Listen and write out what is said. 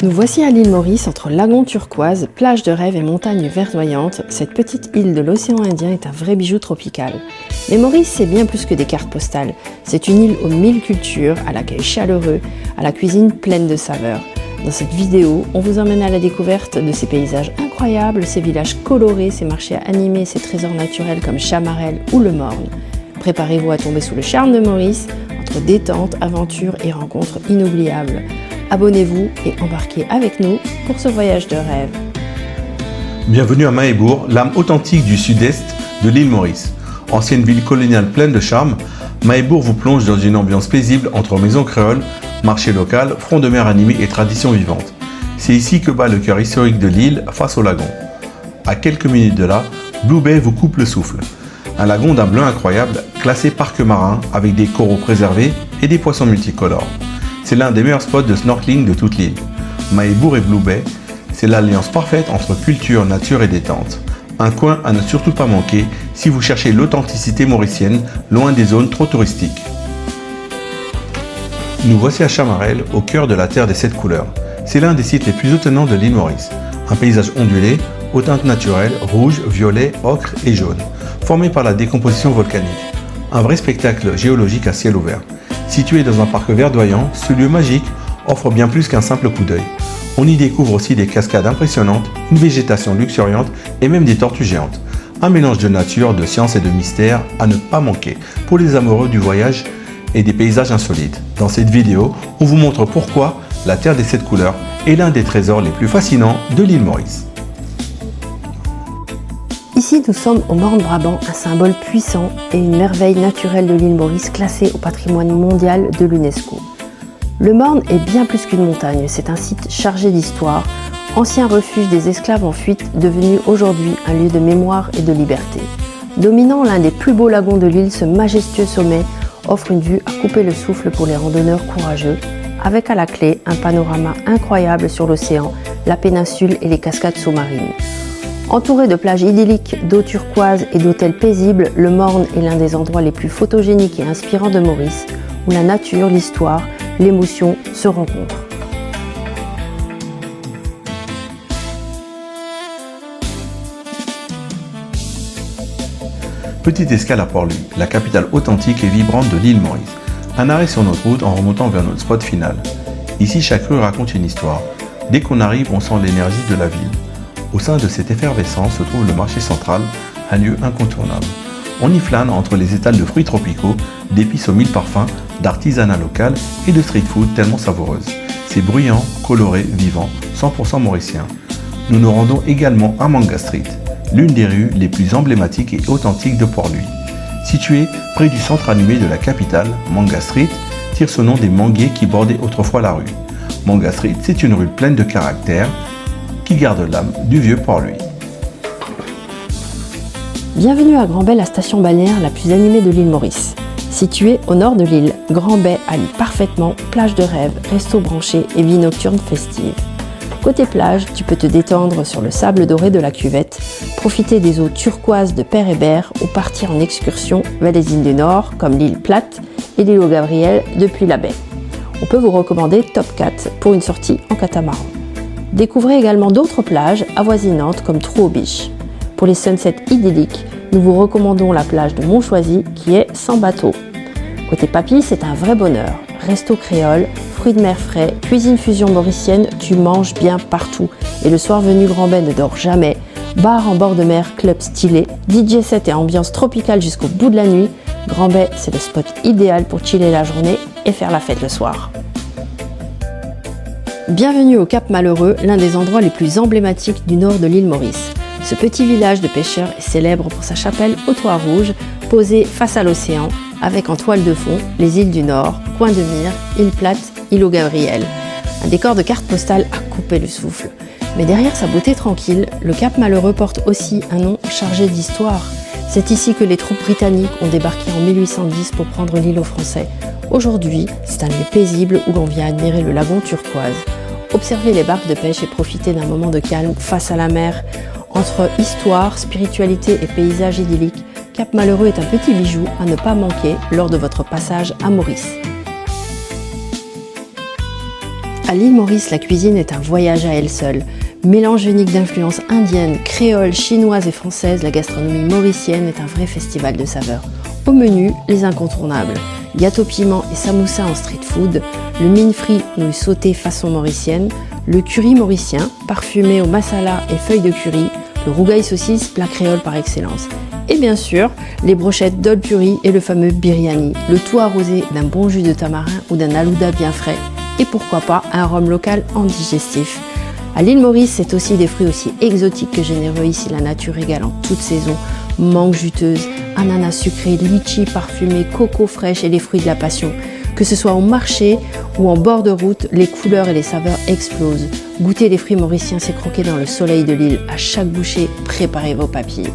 Nous voici à l'île Maurice, entre lagon turquoise, plage de rêve et montagnes verdoyantes. Cette petite île de l'océan Indien est un vrai bijou tropical. Mais Maurice, c'est bien plus que des cartes postales. C'est une île aux 1000 cultures, à l'accueil chaleureux, à la cuisine pleine de saveurs. Dans cette vidéo, on vous emmène à la découverte de ces paysages incroyables, ces villages colorés, ces marchés animés, ces trésors naturels comme Chamarel ou le Morne. Préparez-vous à tomber sous le charme de Maurice, entre détente, aventure et rencontres inoubliables. Abonnez-vous et embarquez avec nous pour ce voyage de rêve. Bienvenue à Mahébourg, l'âme authentique du sud-est de l'île Maurice. Ancienne ville coloniale pleine de charme, Mahébourg vous plonge dans une ambiance paisible entre maisons créoles, marché local, front de mer animé et traditions vivantes. C'est ici que bat le cœur historique de l'île face au lagon. À quelques minutes de là, Blue Bay vous coupe le souffle. Un lagon d'un bleu incroyable, classé parc marin avec des coraux préservés et des poissons multicolores. C'est l'un des meilleurs spots de snorkeling de toute l'île. Mahébourg et Blue Bay, c'est l'alliance parfaite entre culture, nature et détente. Un coin à ne surtout pas manquer si vous cherchez l'authenticité mauricienne, loin des zones trop touristiques. Nous voici à Chamarel, au cœur de la terre des 7 couleurs. C'est l'un des sites les plus étonnants de l'île Maurice. Un paysage ondulé, aux teintes naturelles, rouge, violet, ocre et jaune, formé par la décomposition volcanique. Un vrai spectacle géologique à ciel ouvert. Situé dans un parc verdoyant, ce lieu magique offre bien plus qu'un simple coup d'œil. On y découvre aussi des cascades impressionnantes, une végétation luxuriante et même des tortues géantes. Un mélange de nature, de science et de mystère à ne pas manquer pour les amoureux du voyage et des paysages insolites. Dans cette vidéo, on vous montre pourquoi la Terre des 7 couleurs est l'un des trésors les plus fascinants de l'île Maurice. Ici, nous sommes au Morne-Brabant, un symbole puissant et une merveille naturelle de l'île Maurice classée au patrimoine mondial de l'UNESCO. Le Morne est bien plus qu'une montagne, c'est un site chargé d'histoire, ancien refuge des esclaves en fuite, devenu aujourd'hui un lieu de mémoire et de liberté. Dominant l'un des plus beaux lagons de l'île, ce majestueux sommet offre une vue à couper le souffle pour les randonneurs courageux, avec à la clé un panorama incroyable sur l'océan, la péninsule et les cascades sous-marines. Entouré de plages idylliques, d'eau turquoise et d'hôtels paisibles, le Morne est l'un des endroits les plus photogéniques et inspirants de Maurice, où la nature, l'histoire, l'émotion se rencontrent. Petite escale à Port-Louis, la capitale authentique et vibrante de l'île Maurice. Un arrêt sur notre route en remontant vers notre spot final. Ici, chaque rue raconte une histoire. Dès qu'on arrive, on sent l'énergie de la ville. Au sein de cette effervescence se trouve le marché central, un lieu incontournable. On y flâne entre les étals de fruits tropicaux, d'épices aux 1000 parfums, d'artisanat local et de street food tellement savoureuse. C'est bruyant, coloré, vivant, 100% mauricien. Nous nous rendons également à Manga Street, l'une des rues les plus emblématiques et authentiques de Port-Louis. Située près du centre animé de la capitale, Manga Street tire son nom des manguiers qui bordaient autrefois la rue. Manga Street, c'est une rue pleine de caractère qui garde l'âme du vieux Port-Louis. Bienvenue à Grand-Bay, la station balnéaire la plus animée de l'île Maurice. Située au nord de l'île, Grand-Bay allie parfaitement plage de rêve, resto branché et vie nocturne festive. Côté plage, tu peux te détendre sur le sable doré de la cuvette, profiter des eaux turquoises de Père-Hébert ou partir en excursion vers les îles du Nord comme l'île Plate et l'île aux Gabriel depuis la baie. On peut vous recommander Top 4 pour une sortie en catamaran. Découvrez également d'autres plages avoisinantes comme Trou-aux-Biches. Pour les sunsets idylliques, nous vous recommandons la plage de Montchoisy qui est sans bateau. Côté papilles, c'est un vrai bonheur. Resto créole, fruits de mer frais, cuisine fusion mauricienne, tu manges bien partout. Et le soir venu, Grand-Bay ne dort jamais. Bar en bord de mer, club stylé, DJ set et ambiance tropicale jusqu'au bout de la nuit. Grand-Bay, c'est le spot idéal pour chiller la journée et faire la fête le soir. Bienvenue au Cap Malheureux, l'un des endroits les plus emblématiques du nord de l'île Maurice. Ce petit village de pêcheurs est célèbre pour sa chapelle au toit rouge, posée face à l'océan, avec en toile de fond les îles du Nord, Coin de Mire, île Plate, île aux Gabriel. Un décor de carte postale à couper le souffle. Mais derrière sa beauté tranquille, le Cap Malheureux porte aussi un nom chargé d'histoire. C'est ici que les troupes britanniques ont débarqué en 1810 pour prendre l'île aux Français. Aujourd'hui, c'est un lieu paisible où l'on vient admirer le lagon turquoise, observer les barques de pêche et profiter d'un moment de calme face à la mer. Entre histoire, spiritualité et paysage idyllique, Cap Malheureux est un petit bijou à ne pas manquer lors de votre passage à Maurice. À l'île Maurice, la cuisine est un voyage à elle seule. Mélange unique d'influences indiennes, créoles, chinoises et françaises, la gastronomie mauricienne est un vrai festival de saveurs. Au menu, les incontournables. Gâteau piment et samoussa en street food, le mine frit nouilles sautées façon mauricienne, le curry mauricien, parfumé au masala et feuilles de curry, le rougail saucisse, plat créole par excellence. Et bien sûr, les brochettes dol puri et le fameux biryani, le tout arrosé d'un bon jus de tamarin ou d'un alouda bien frais, et pourquoi pas un rhum local en digestif. À l'île Maurice, c'est aussi des fruits aussi exotiques que généreux ici, la nature régale en toute saison. Mangue juteuse, ananas sucré, litchi parfumé, coco fraîche et les fruits de la passion. Que ce soit au marché ou en bord de route, les couleurs et les saveurs explosent. Goûter les fruits mauriciens, c'est croquer dans le soleil de l'île. À chaque bouchée, préparez vos papilles.